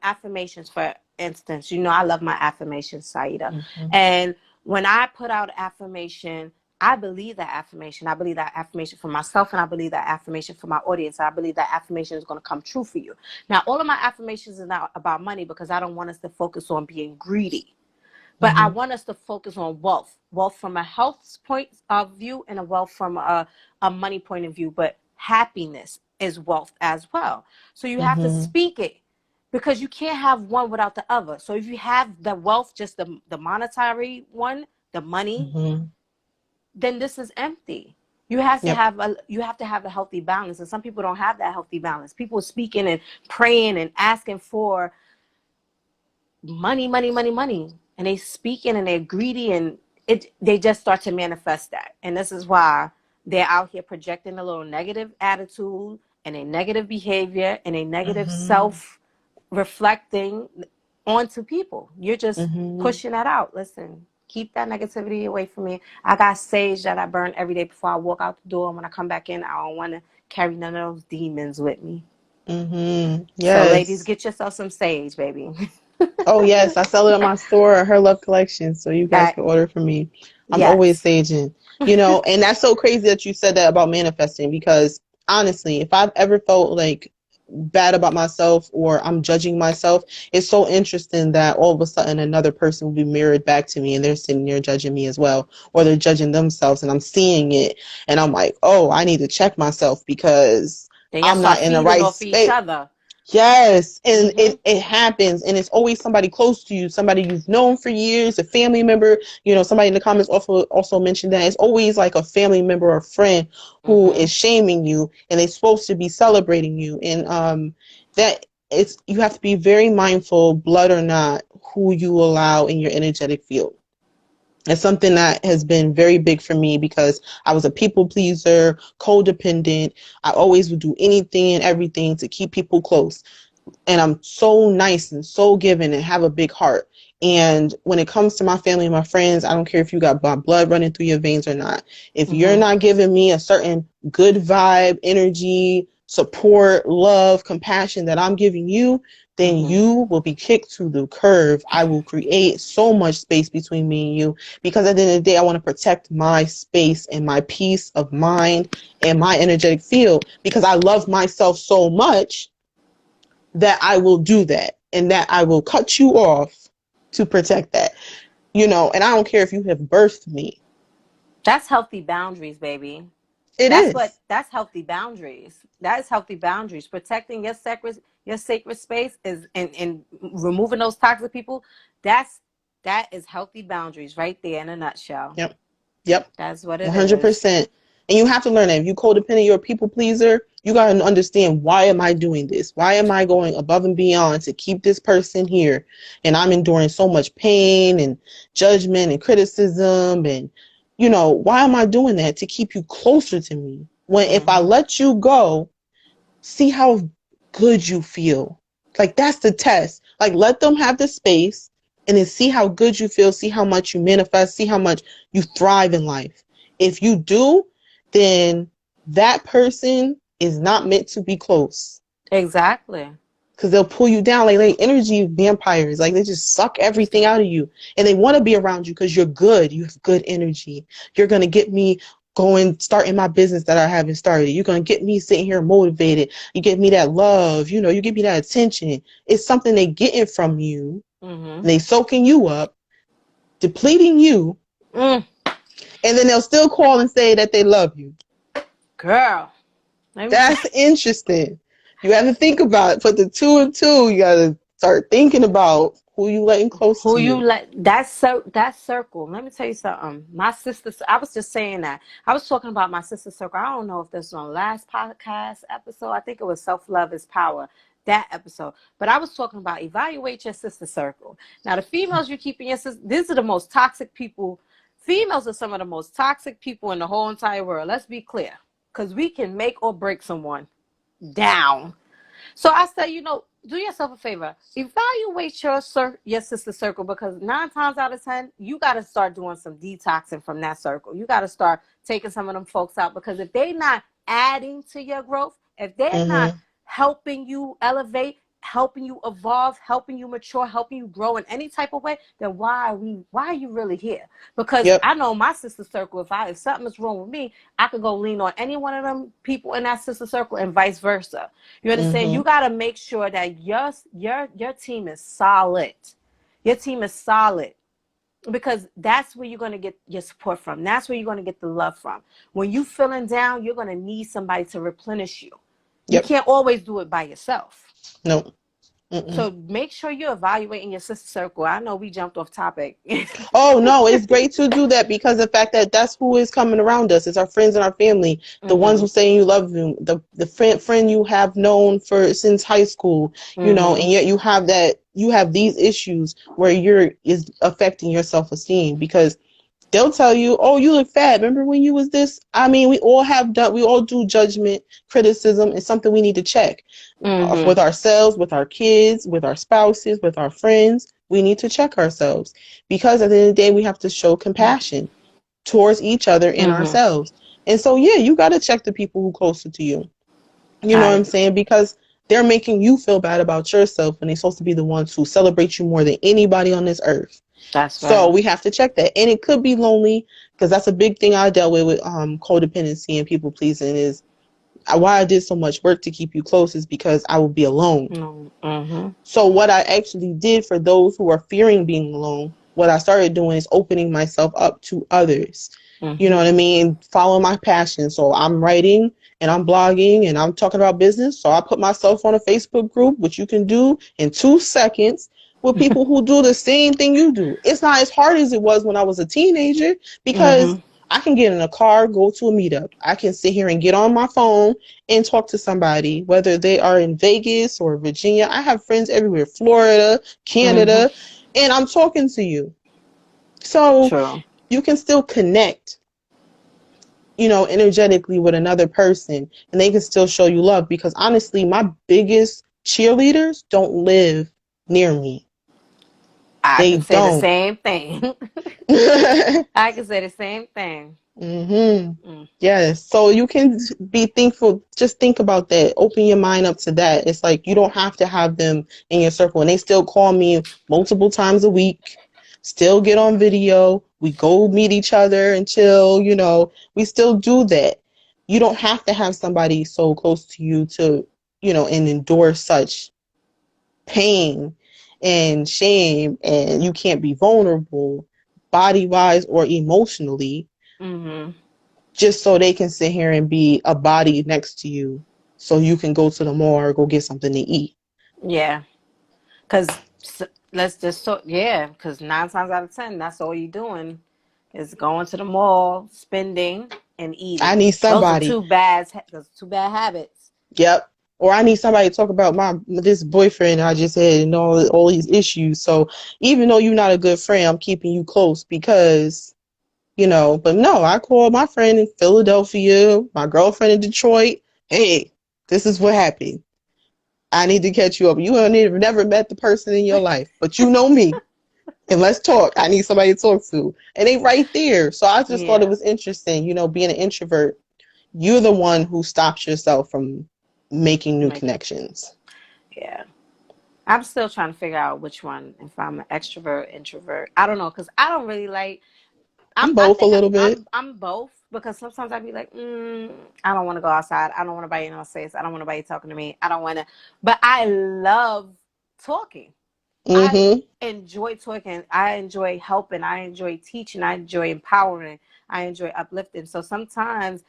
affirmations, for instance. I love my affirmations, Saida. Mhm. And when I put out affirmation, I believe that affirmation. I believe that affirmation for myself, and I believe that affirmation for my audience. I believe that affirmation is going to come true for you. Now, all of my affirmations are not about money, because I don't want us to focus on being greedy. But I Mhm. want us to focus on wealth from a health point of view, and a wealth from a money point of view. But happiness is wealth as well. So you have to Mhm. speak it, because you can't have one without the other. So if you have the wealth, just the monetary one, the money, Mhm. then this is empty. Yep. You have to have a healthy balance, and some people don't have that healthy balance. People are speaking and praying and asking for money, money, money, money, and they speaking and they're greedy, and they just start to manifest that. And this is why they're out here projecting a little negative attitude and a negative behavior and a negative Mhm. self reflecting onto people. You're just Mhm. pushing that out. Listen, keep that negativity away from me. I got sage that I burn every day before I walk out the door, and when I come back in, I don't want to carry none of those demons with me. Mhm. So ladies, Yes. get yourself some sage, baby. Oh yes, I sell it at my store, Her Love Collection, so you guys uh, can order from me. I'm always yes. saging, and that's so crazy that you said that about manifesting, because honestly, if I've ever felt like bad about myself or I'm judging myself, it's so interesting that all of a sudden another person will be mirrored back to me and they're sitting there judging me as well, or they're judging themselves and I'm seeing it and I'm like, oh, I need to check myself because Then y'all I'm start not in the feeding right off each space. other. Yes, and it happens, and it's always somebody close to you, somebody you've known for years, a family member. You know, somebody in the comments also mentioned that it's always like a family member or friend who is shaming you, and they're supposed to be celebrating you, and that it's you have to be very mindful, blood or not, who you allow in your energetic field. It's something that has been very big for me because I was a people pleaser, codependent. I always would do anything and everything to keep people close. And I'm so nice and so giving and have a big heart. And when it comes to my family and my friends, I don't care if you got blood running through your veins or not. If you're not giving me a certain good vibe, energy, support, love, compassion that I'm giving you, then you will be kicked to the curb. I will create so much space between me and you because at the end of the day, I want to protect my space and my peace of mind and my energetic field because I love myself so much that I will do that and that I will cut you off to protect that. You know, and I don't care if you have birthed me. That's healthy boundaries, baby. It is. That's healthy boundaries. That is healthy boundaries. Protecting your sacred space is and removing those toxic people. That is healthy boundaries right there in a nutshell. Yep. That's what it is. 100%. And you have to learn that if you codependent, you're a people pleaser, you got to understand, why am I doing this? Why am I going above and beyond to keep this person here? And I'm enduring so much pain and judgment and criticism. And, you know, why am I doing that? To keep you closer to me. When if I let you go, see how good you feel. Like, that's the test. Like, let them have the space and then see how good you feel, see how much you manifest, see how much you thrive in life. If you do, then that person is not meant to be close. Exactly. Because they'll pull you down like energy vampires. Like, they just suck everything out of you. And they want to be around you because you're good. You have good energy. You're going to get me going, starting my business that I haven't started. You're going to get me sitting here motivated. You give me that love. You know, you give me that attention. It's something they getting from you. And they soaking you up, depleting you. And then they'll still call and say that they love you. Girl. That's interesting. You have to think about it. Put the 2 and 2. You got to start thinking about who you letting close to you. That circle. Let me tell you something. My sister, I was just saying that. I was talking about my sister circle. I don't know if this was on last podcast episode. I think it was Self-Love is Power, that episode. But I was talking about evaluate your sister circle. Now, the females you keep in your sister, these are the most toxic people. Females are some of the most toxic people in the whole entire world. Let's be clear. Because we can make or break someone down. So I said, you know, do yourself a favor. Evaluate your sister circle, because 9 times out of 10, you got to start doing some detoxing from that circle. You got to start taking some of them folks out, because if they're not adding to your growth, if they're not helping you elevate, helping you evolve, helping you mature, helping you grow in any type of way, then why are you really here? Because I know my sister circle, if something is wrong with me, I could go lean on any one of them people in that sister circle and vice versa. You understand? You got to make sure that your team is solid. Your team is solid, because that's where you're going to get your support from. That's where you're going to get the love from. When you feeling down, you're going to need somebody to replenish you. You can't always do it by yourself. No. So make sure you're evaluating your sister circle. I know we jumped off topic. Oh, no, it's great to do that, because the fact that that's who is coming around us. It's our friends and our family, the ones who say you love them, the friend you have known since high school, you know, and yet you have these issues where is affecting your self-esteem, because they'll tell you, oh, you look fat. Remember when you was this? I mean, we all do judgment, criticism. It's something we need to check with ourselves, with our kids, with our spouses, with our friends. We need to check ourselves, because at the end of the day, we have to show compassion towards each other and ourselves. And so, yeah, you got to check the people who are closer to you. You know what I'm saying? Because they're making you feel bad about yourself, and they're supposed to be the ones who celebrate you more than anybody on this earth. That's right. So we have to check that. And it could be lonely, because that's a big thing I dealt with codependency and people pleasing, is why I did so much work to keep you close is because I would be alone. Mm-hmm. So what I actually did for those who are fearing being alone, what I started doing is opening myself up to others. You know Mm-hmm. what I mean? Follow my passion. So I'm writing and I'm blogging and I'm talking about business. So I put myself on a Facebook group, which you can do in 2 seconds, with people who do the same thing you do. It's not as hard as it was when I was a teenager because Mm-hmm. I can get in a car, go to a meetup. I can sit here and get on my phone and talk to somebody, whether they are in Vegas or Virginia. I have friends everywhere, Florida, Mm-hmm. Canada, and I'm talking to you. So True. you can still connect, energetically with another person and they can still show you love because honestly, my biggest cheerleaders don't live near me. I They can say the don't. same thing. I can say the same thing. Mhm. Mm. Yes. So you can be thankful. Just think about that. Open your mind up to that. It's like you don't have to have them in your circle. And they still call me multiple times a week, still get on video. We go meet each other and chill. We still do that. You don't have to have somebody so close to you to, and endure such pain and shame, and you can't be vulnerable body wise or emotionally Mm-hmm. just so they can sit here and be a body next to you so you can go to the mall or go get something to eat. Yeah. Because let's just talk. Yeah. Because 9 times out of 10, that's all you're doing is going to the mall, spending, and I eating. need Those are somebody. two bad. Those are two bad habits. Yep. Or I need somebody to talk about this boyfriend I just had and all these issues. So even though you're not a good friend, I'm keeping you close because, but no, I called my friend in Philadelphia, my girlfriend in Detroit. Hey, this is what happened. I need to catch you up. You have never met the person in your life, but you know me. And let's talk. I need somebody to talk to. And they right there. So I just thought it Yeah. was interesting, being an introvert, you're the one who stops yourself from making new Make it. connections. Yeah. I'm still trying to figure out which one, if I'm an extrovert, introvert. I don't know, because I don't really like. I'm I both a think little bit. I'm both because sometimes I'd be like, I don't want to go outside. I don't want to in no space. I don't want nobody talking to me. I don't want to. But I love talking. I Mm-hmm. enjoy talking. I enjoy helping. I enjoy teaching. I enjoy empowering. I enjoy uplifting. So sometimes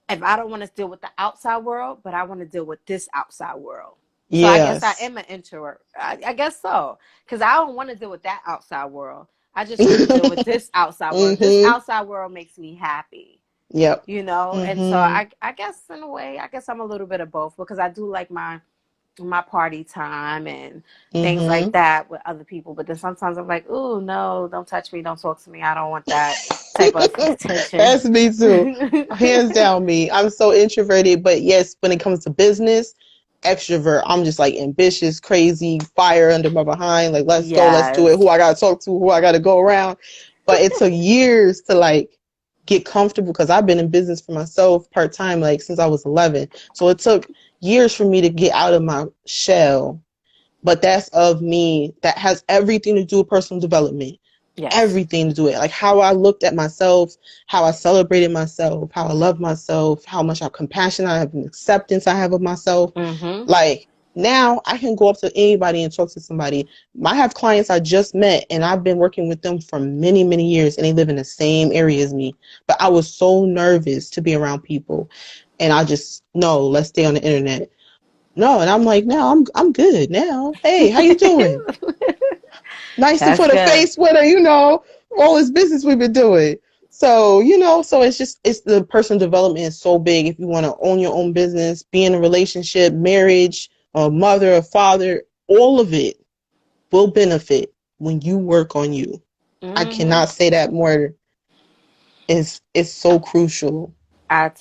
if I don't want to deal with the outside world, but I want to deal with this outside world. So I guess I Yes. am an introvert. I guess so. Because I don't want to deal with that outside world. I just want to deal with this outside world. This Mm-hmm. outside world makes me happy, Yep. And so Mm-hmm. I guess in a way, I guess I'm a little bit of both because I do like my party time and things like Mm-hmm. that with other people. But then sometimes I'm like, oh no, don't touch me, don't talk to me. I don't want that type of attention. That's me too. Hands down me. I'm so introverted, but yes, when it comes to business, extrovert. I'm just like ambitious, crazy, fire under my behind. Like, let's go, let's do it. Yes. Who I gotta talk to, who I gotta go around. But it took years to like get comfortable because I've been in business for myself part time like since I was 11. So it took years for me to get out of my shell. But that's of me. That has everything to do with personal development, Yes. everything to do with it. Like how I looked at myself, how I celebrated myself, how I love myself, how much compassion I have and acceptance I have of myself. Mm-hmm. Like now I can go up to anybody and talk to somebody. I have clients I just met and I've been working with them for many, many years and they live in the same area as me. But I was so nervous to be around people. And I just, no, let's stay on the internet. No, and I'm like, no, I'm good now. Hey, how you doing? Nice to That's put a good. face with her, all this business we've been doing. So, so it's the personal development is so big. If you want to own your own business, be in a relationship, marriage, a mother, a father, all of it will benefit when you work on you. I Mm-hmm. cannot say that more. It's so crucial.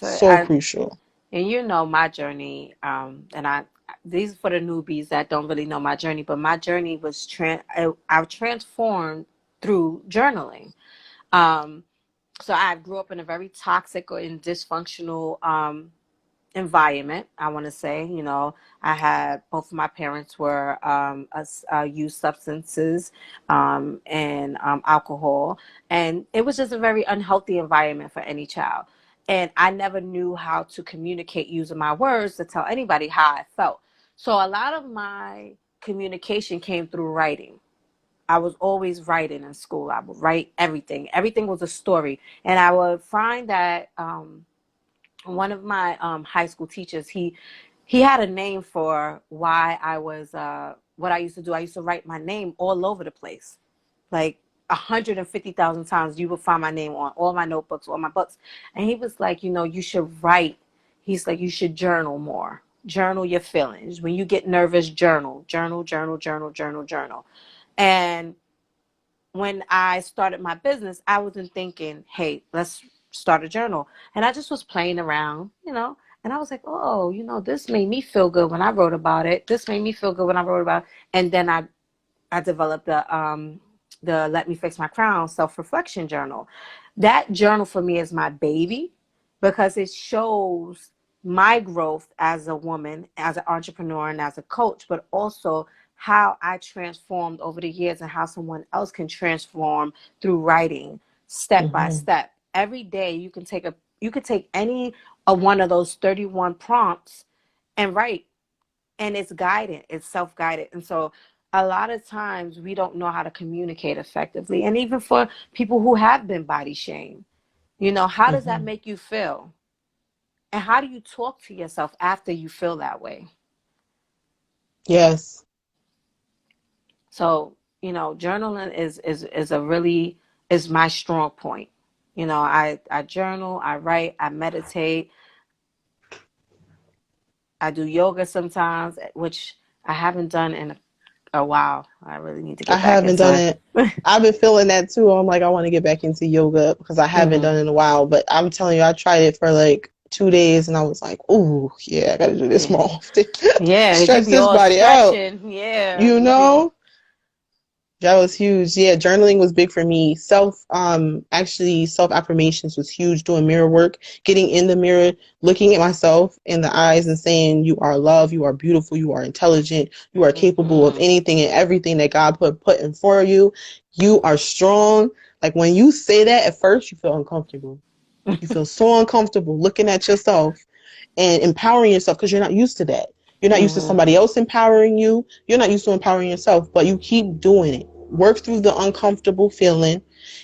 So I crucial. and my journey. And these are for the newbies that don't really know my journey, but my journey was I've transformed through journaling. Um, so I grew up in a very toxic or in dysfunctional environment. I want to say, I had both of my parents were used substances and alcohol, and it was just a very unhealthy environment for any child. And I never knew how to communicate using my words to tell anybody how I felt. So a lot of my communication came through writing. I was always writing in school. I would write everything. Everything was a story. And I would find that one of my high school teachers, he had a name for why I was what I used to do. I used to write my name all over the place, like 150,000 times. You would find my name on all my notebooks, all my books. And he was like, you should write. He's like, you should journal more. Journal your feelings. When you get nervous, journal, journal, journal, journal, journal, journal. And when I started my business, I wasn't thinking, hey, let's start a journal. And I just was playing around, and I was like, oh, this made me feel good when I wrote about it. This made me feel good when I wrote about it. And then I developed the Let Me Fix My Crown self-reflection journal. That journal for me is my baby because it shows my growth as a woman, as an entrepreneur, and as a coach, but also how I transformed over the years and how someone else can transform through writing step by step. Every day you can take any one of those 31 prompts and write, and it's guided, it's self-guided. And so a lot of times we don't know how to communicate effectively. And even for people who have been body shamed, how does that make you feel? And how do you talk to yourself after you feel that way? Yes. So, journaling is my strong point. I journal, I write, I meditate, I do yoga sometimes, which I haven't done in a while. I really need to I get back haven't done into it. I've been feeling that too. I'm like, I want to get back into yoga because I haven't done it in a while. But I'm telling you, I tried it for like 2 days and I was like, oh, yeah, I got to do this Yeah. more often. Yeah, you Stretch be this all body out. stretching. Yeah, You you be. know? That was huge. Yeah, journaling was big for me. Actually self affirmations was huge. Doing mirror work, getting in the mirror, looking at myself in the eyes and saying, you are loved, you are beautiful, you are intelligent, you are capable of anything and everything that God put in for you. You are strong. Like when you say that at first, you feel uncomfortable. You feel so uncomfortable looking at yourself and empowering yourself because you're not used to that. You're not used to somebody else empowering you. You're not used to empowering yourself, but you keep doing it. Work through the uncomfortable feeling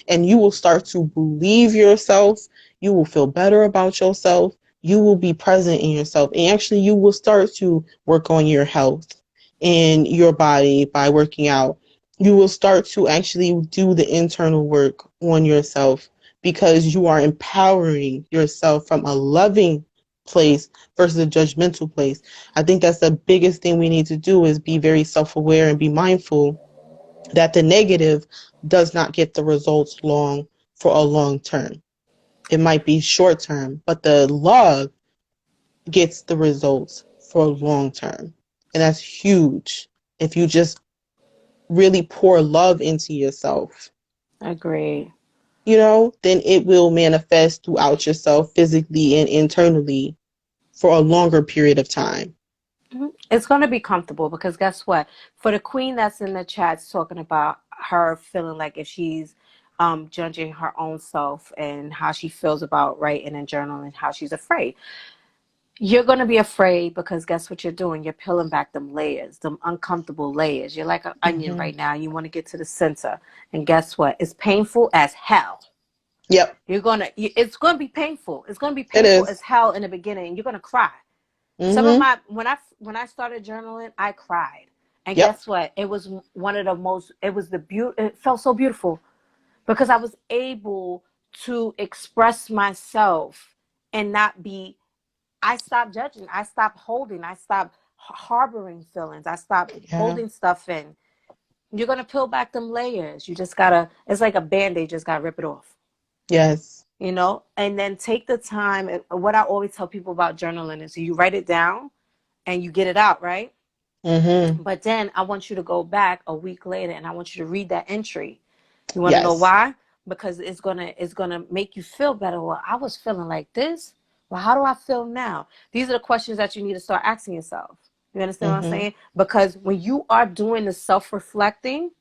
and you will start to believe yourself. You will feel better about yourself. You will be present in yourself. And actually, you will start to work on your health and your body by working out. You will start to actually do the internal work on yourself because you are empowering yourself from a loving place versus a judgmental place. I think that's the biggest thing we need to do is be very self-aware and be mindful that the negative does not get the results for a long term. It might be short term, but the love gets the results for long term. And that's huge. If you just really pour love into yourself, Agreed. then it will manifest throughout yourself physically and internally for a longer period of time. It's going to be comfortable because guess what? For the queen that's in the chats talking about her feeling like if she's judging her own self and how she feels about writing and journaling, how she's afraid. You're going to be afraid because guess what you're doing? You're peeling back them layers, them uncomfortable layers. You're like an onion right now. You want to get to the center. And guess what? It's painful as hell. Yep. It's going to be painful. It's going to be It painful is. as hell in the beginning. You're going to cry. Some of my when I started journaling, I cried. And Yep. guess what? It was one of the most it felt so beautiful because I was able to express myself and not be I stopped judging. I stopped holding. I stopped harboring feelings. I stopped Yeah. holding stuff in. You're going to peel back them layers. You just got to it's like a band-aid, just got to rip it off. Yes. And then take the time. What I always tell people about journaling is you write it down and you get it out, right? But then I want you to go back a week later and I want you to read that entry. You want to know Yes. why? Because it's gonna make you feel better. Well, I was feeling like this. Well, how do I feel now? These are the questions that you need to start asking yourself. You understand what I'm saying? Because when you are doing the self-reflecting,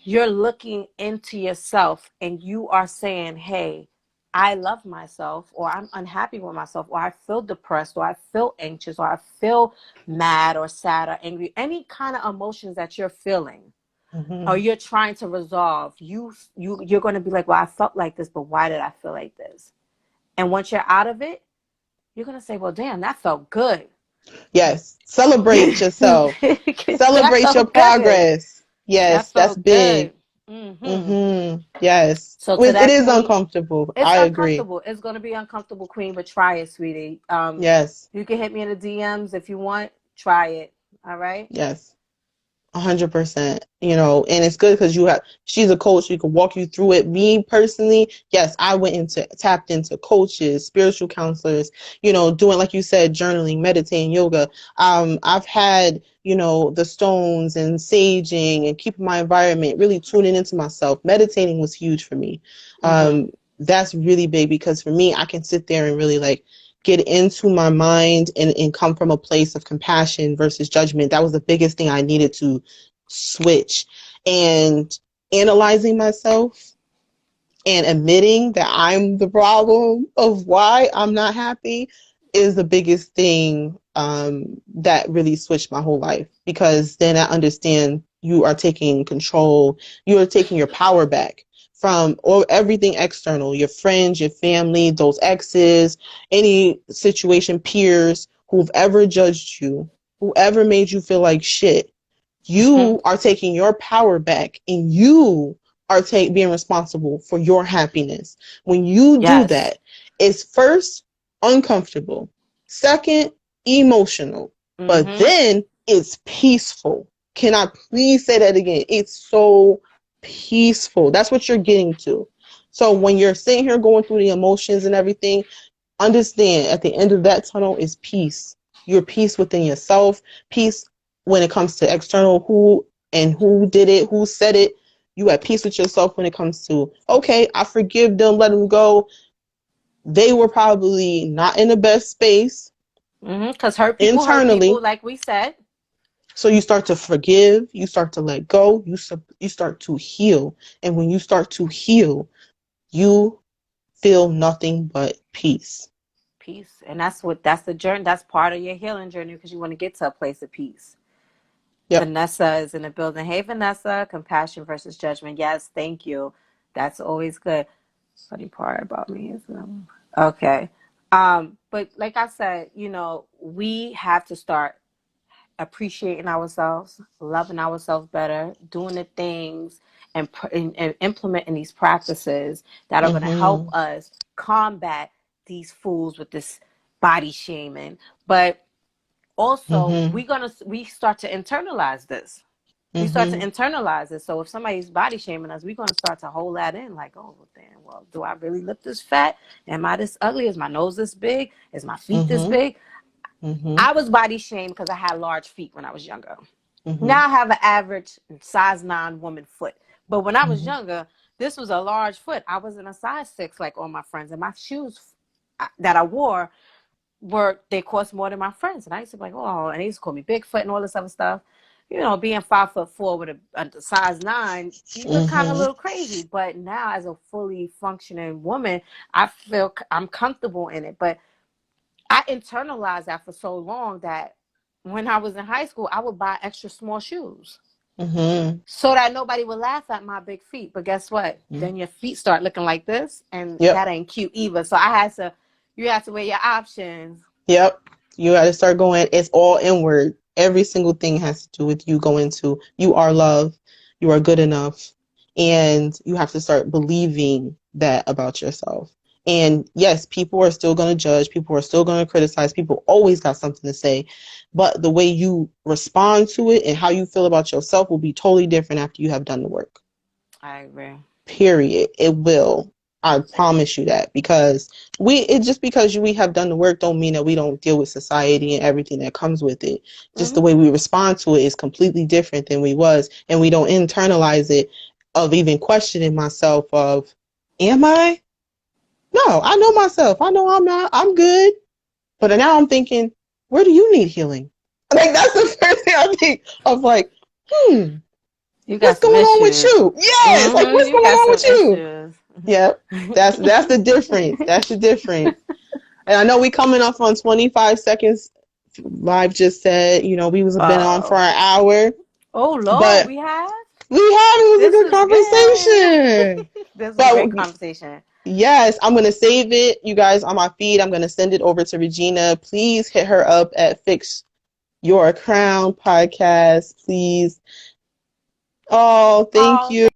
you're looking into yourself and you are saying, hey, I love myself, or I'm unhappy with myself, or I feel depressed, or I feel anxious, or I feel mad or sad or angry, any kind of emotions that you're feeling or Mm-hmm. you're trying to resolve, you're going to be like, well, I felt like this, but why did I feel like this? And once you're out of it, you're going to say, well, damn, that felt good. Yes. Celebrate yourself. That Celebrate your felt good. progress. That Yes, that's felt big. good. Hmm. Mm-hmm. Yes. So to It that is queen, uncomfortable. it's I agree. uncomfortable. It's going to be uncomfortable, queen, but try it, sweetie. Yes. You can hit me in the DMs if you want. Try it. All right. Yes. 100%, and it's good because she's a coach. She can walk you through it. Me personally, yes, I tapped into coaches, spiritual counselors, doing, like you said, journaling, meditating, yoga. I've had, the stones and saging and keeping my environment, really tuning into myself. Meditating was huge for me. Mm-hmm. That's really big because for me, I can sit there and really like get into my mind and come from a place of compassion versus judgment. That was the biggest thing I needed to switch. And analyzing myself and admitting that I'm the problem of why I'm not happy is the biggest thing that really switched my whole life, because then I understand you are taking control, you are taking your power back from everything external, your friends, your family, those exes, any situation, peers, who've ever judged you, whoever made you feel like shit. You are taking your power back, and you are being responsible for your happiness. When you do Yes. that, it's first uncomfortable, second emotional, but Mm-hmm. then it's peaceful. Can I please say that again? It's so peaceful. That's what you're getting to. So when you're sitting here going through the emotions and everything, understand at the end of that tunnel is peace. Your peace within yourself, peace when it comes to external, who did it, who said it. You at peace with yourself when it comes to, okay, I forgive them, let them go. They were probably not in the best space Mm-hmm. Because hurt people, internally. like we said. So you start to forgive, you start to let go, you start to heal. And when you start to heal, you feel nothing but peace. Peace. And that's the journey. That's part of your healing journey, because you want to get to a place of peace. Yep. Vanessa is in the building. Hey, Vanessa. Compassion versus judgment. Yes, thank you. That's always good. Funny part about me is okay. But like I said, we have to start appreciating ourselves, loving ourselves better, doing the things and implementing these practices that are going to help Mm-hmm. us combat these fools with this body shaming. But also, Mm-hmm. we start to internalize this. We start to Mm-hmm. internalize it. So if somebody's body shaming us, we're going to start to hold that in, like, oh, well, damn, well, do I really look this fat? Am I this ugly? Is my nose this big? Is my feet this Mm-hmm. big? Mm-hmm. I was body shamed because I had large feet when I was younger. Mm-hmm. Now I have an average size 9 woman foot. But when I was Mm-hmm. younger, this was a large foot. I was in a size 6 like all my friends. And my shoes that I wore they cost more than my friends. And I used to be like, oh, and they used to call me Bigfoot and all this other stuff. Being 5'4" with a size 9, you look kind of a Mm-hmm. little crazy. But now, as a fully functioning woman, I feel I'm comfortable in it. But I internalized that for so long that when I was in high school, I would buy extra small shoes Mm-hmm. so that nobody would laugh at my big feet. But guess what? Mm-hmm. Then your feet start looking like this, and Yep. that ain't cute either. So you have to weigh your options. Yep. You got to start going. It's all inward. Every single thing has to do with you going to, you are love, you are good enough, and you have to start believing that about yourself. And yes, people are still going to judge, people are still going to criticize, people always got something to say, but the way you respond to it and how you feel about yourself will be totally different after you have done the work. I agree. Period. It will. I promise you that, because just because we have done the work don't mean that we don't deal with society and everything that comes with it. Just the Mm-hmm. way we respond to it is completely different than we was, and we don't internalize it of even questioning myself of, am I? No, I know myself. I know I'm not. I'm good. But now I'm thinking, where do you need healing? Like that's the first thing I think of, like, You got what's some going on with issues. you? Yes, like Mm-hmm. what's You going got on some with you? issues. Yep. That's the difference. That's the difference. And I know we coming up on 25 seconds. Live just said, we was been on for an hour. Oh Lord, But we have? it was a This good is good. conversation. This is a But great conversation. yes, I'm going to save it, you guys, on my feed. I'm going to send it over to Regina. Please hit her up at Fix Your Crown podcast, please. Oh, thank you.